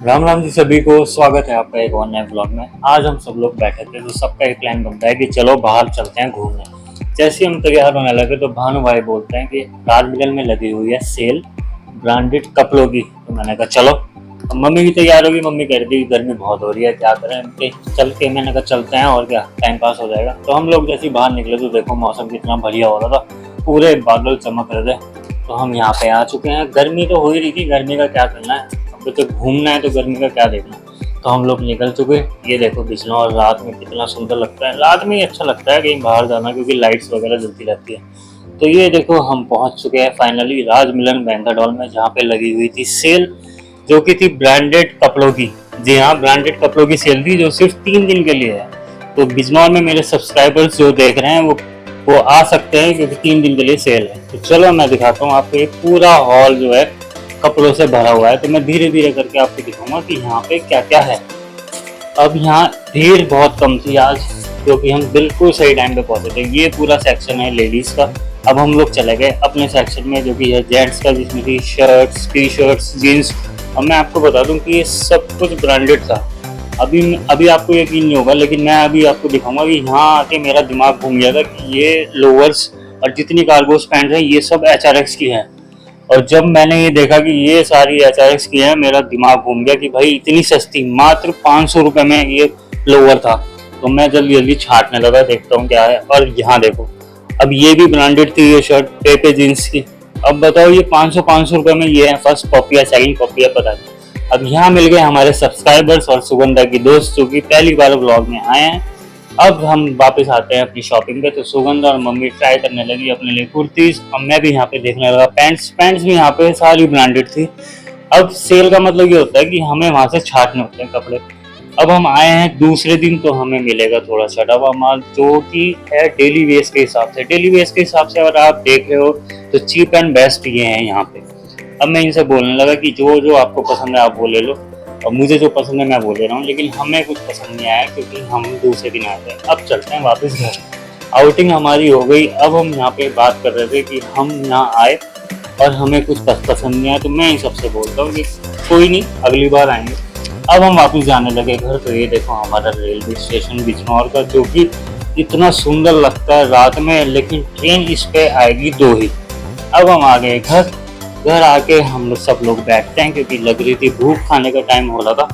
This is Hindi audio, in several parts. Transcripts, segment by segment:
राम राम जी सभी को स्वागत है आपका एक और नए ब्लॉग में। आज हम सब लोग बैठे थे तो सबका एक प्लान बनता है कि चलो बाहर चलते हैं घूमने। जैसे ही हम तैयार होने लगे तो भानु भाई बोलते हैं कि राजमहल में लगी हुई है सेल ब्रांडेड कपड़ों की। तो मैंने कहा चलो। अब मम्मी भी तैयार होगी। मम्मी कह रही थी गर्मी बहुत हो रही है, क्या करें चल के। मैंने कहा चलते हैं और क्या, टाइम पास हो जाएगा। तो हम लोग जैसे ही बाहर निकले तो देखो मौसम कितना बढ़िया हो रहा था, पूरे बादल चमक रहे थे। तो हम यहाँ पे आ चुके हैं। गर्मी तो हो ही रही थी, गर्मी का क्या करना है, अब तो घूमना है तो गर्मी का क्या देखना। तो हम लोग निकल चुके। ये देखो बिजनौर रात में कितना सुंदर लगता है। रात में ही अच्छा लगता है कहीं बाहर जाना, क्योंकि लाइट्स वगैरह जलती रहती है। तो ये देखो हम पहुंच चुके हैं फाइनली राजमिलन बैंक्वेट हॉल में, जहाँ पे लगी हुई थी सेल, जो कि थी ब्रांडेड कपड़ों की। जी हाँ, ब्रांडेड कपड़ों की सेल थी, जो सिर्फ 3 दिन के लिए है। तो बिजनौर में मेरे सब्सक्राइबर्स जो देख रहे हैं वो आ सकते हैं, क्योंकि 3 दिन के लिए सेल है। तो चलो मैं दिखाता हूँ आपको। एक पूरा हॉल जो है कपड़ों से भरा हुआ है। तो मैं धीरे धीरे करके आपको दिखाऊंगा कि यहाँ पे क्या क्या है। अब यहाँ भीड़ बहुत कम थी आज, क्योंकि हम बिल्कुल सही टाइम पे पहुंचे थे। ये पूरा सेक्शन है लेडीज का। अब हम लोग चले गए अपने सेक्शन में, जो कि है जेंट्स का, जिसमें थी शर्ट्स, टी शर्ट्स, जीन्स। अब मैं आपको बता दूं कि ये सब कुछ ब्रांडेड था। अभी अभी आपको यकीन नहीं होगा, लेकिन मैं अभी आपको दिखाऊंगा कि यहाँ आके मेरा दिमाग घूम गया था कि ये लोअर्स और जितनी कार्गोस पैंट है ये सब HRX की है। और जब मैंने ये देखा कि ये सारी HRX की है, मेरा दिमाग घूम गया कि भाई इतनी सस्ती, मात्र 500 रुपये में ये लोअर था। तो मैं जल्दी जल्दी छाटने लगा, देखता हूँ क्या है। और यहाँ देखो, अब ये भी ब्रांडेड थी ये शर्ट, पेपे जीन्स की। अब बताओ ये 500 रुपये में ये है फर्स्ट कॉपी या सेकंड कॉपी है, पता नहीं। अब यहाँ मिल गए हमारे सब्सक्राइबर्स और सुगंधा की दोस्त, जो कि पहली बार ब्लॉग में आए हैं। अब हम वापस आते हैं अपनी शॉपिंग पे। तो सुगंधा और मम्मी ट्राई करने लगी अपने लिए कुर्तीज, और मैं भी यहाँ पे देखने लगा पैंट्स भी यहाँ पे सारी ब्रांडेड थी। अब सेल का मतलब ये होता है कि हमें वहां से छाटने होते हैं कपड़े। अब हम आए हैं दूसरे दिन, तो हमें मिलेगा थोड़ा सा माल, जो कि है डेली वेयर्स के हिसाब से। डेली वेयर्स के हिसाब से अगर आप देख रहे हो तो चीप एंड बेस्ट ये है यहाँ पे। अब मैं इनसे बोलने लगा कि जो जो आपको पसंद है आप वो ले लो, और मुझे जो पसंद है मैं वो ले रहा हूँ। लेकिन हमें कुछ पसंद नहीं आया, क्योंकि हम दूसरे दिन आते हैं। अब चलते हैं वापस घर। आउटिंग हमारी हो गई। अब हम यहाँ पे बात कर रहे थे कि हम यहाँ आए और हमें कुछ पसंद नहीं आया। तो मैं इन सबसे बोलता हूँ कि कोई नहीं, अगली बार आएंगे। अब हम वापस जाने लगे घर। तो ये देखो हमारा रेलवे स्टेशन बिजनौर का, जो कि इतना सुंदर लगता है रात में, लेकिन ट्रेन इस पे आएगी 2 ही। अब हम आ गए घर। घर आके हम लोग सब लोग बैठते हैं, क्योंकि लग रही थी भूख, खाने का टाइम हो रहा था।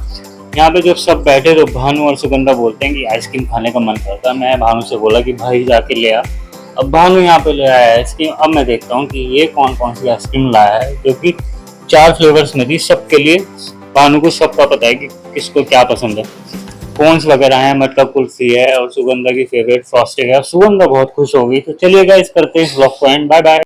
यहाँ पे जब सब बैठे तो भानु और सुगंधा बोलते हैं कि आइसक्रीम खाने का मन करता है। मैं भानु से बोला कि भाई जाके ले आ। अब भानु यहाँ पे ले आया आइसक्रीम। अब मैं देखता हूँ कि ये कौन कौन सी आइसक्रीम लाया है, जो कि 4 फ्लेवर्स में थी सबके लिए। भानु को सबका पता है कि किसको क्या पसंद है। कोन्स वगैरह है, मटका कुल्फी है, और सुगंधा की फेवरेट फ्रॉस्टेड है। सुगंधा बहुत खुश हो गई। तो चलिए गाइस, करते हैं इस व्लॉग को एंड। Bye bye.